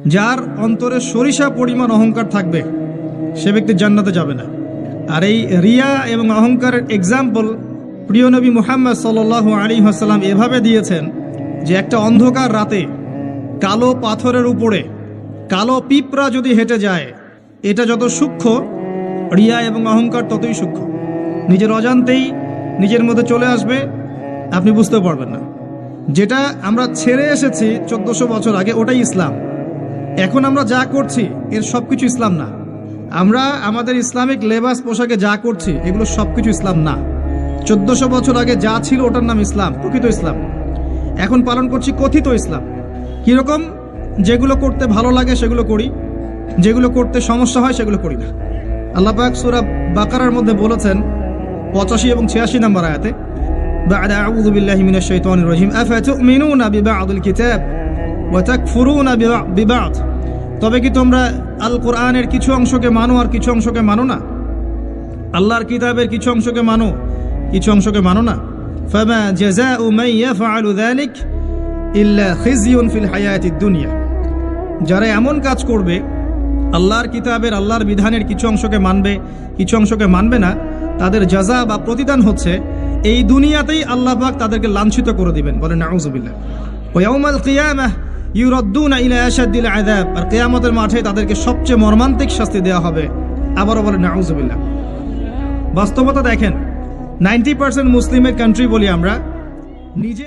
যার অন্তরে সরিষা পরিমাণ অহংকার থাকবে সে ব্যক্তি জান্নাতে যাবে না। আর এই রিয়া এবং অহংকারের এক্সাম্পল প্রিয় নবী মুহাম্মদ সাল্লাল্লাহু আলাইহি ওয়াসাল্লাম এভাবে দিয়েছেন যে একটা অন্ধকার রাতে কালো পাথরের উপরে কালো পিঁপড়া যদি হেঁটে যায়, এটা যত সূক্ষ্ম, রিয়া এবং অহংকার ততই সূক্ষ্ম। নিজের অজান্তেই নিজের মধ্যে চলে আসবে, আপনি বুঝতে পারবেন না। যেটা আমরা ছেড়ে এসেছি 1400 বছর আগে, ওটাই ইসলাম। এখন আমরা যা করছি এর সব কিছু ইসলাম না। আমরা আমাদের ইসলামিক লেবাস পোশাকে যা করছি এগুলো সব কিছু ইসলাম না। 1400 বছর আগে যা ছিল ওটার নাম ইসলাম, প্রকৃত ইসলাম। এখন পালন করছি কথিত ইসলাম। কীরকম? যেগুলো করতে ভালো লাগে সেগুলো করি, যেগুলো করতে সমস্যা হয় সেগুলো করি না। আল্লাহ পাক সূরা বাকারার মধ্যে বলেছেন 85 এবং 86 নম্বর আয়াতে, বা'দা আউযু বিল্লাহি মিনাশ শাইতানির রাজিম আফাতুমিনুনা বিবা'দিল কিতাব ওয়া তাকফুরুনা বিবা'দ। তবে কি তোমরা আল কোরআনের কিছু অংশকে মানো আর কিছু অংশকে মানো না? আল্লাহর কিতাবের কিছু অংশকে মানো, কিছু অংশকে মানো না। ফামা জাযাউ মান ইয়াফআলু যালিক ইল্লা খিজিয়ুন ফিল হায়াতিদ দুনিয়া। যারা এমন কাজ করবে, আল্লাহর কিতাবের আল্লাহর বিধানের কিছু অংশকে মানবে, কিছু অংশকে মানবে না, তাদের জাযা বা প্রতিদান হচ্ছে এই দুনিয়াতেই আল্লাহ পাক তাদেরকে লাঞ্ছিত করে দিবেন। বলেন নাউযুবিল্লাহ। ওয়া ইয়াউমাল কিয়ামাহ ইউরাদ্দুনা ইলা আশাদ্দিল আযাব। আর কিয়ামতের মাঠে তাদেরকে সবচেয়ে মর্মান্তিক শাস্তি দেওয়া হবে। আবারও বলেন নাউযুবিল্লাহ। বাস্তবতা দেখেন, 90% মুসলিমের কান্ট্রি বলি আমরা, নিজে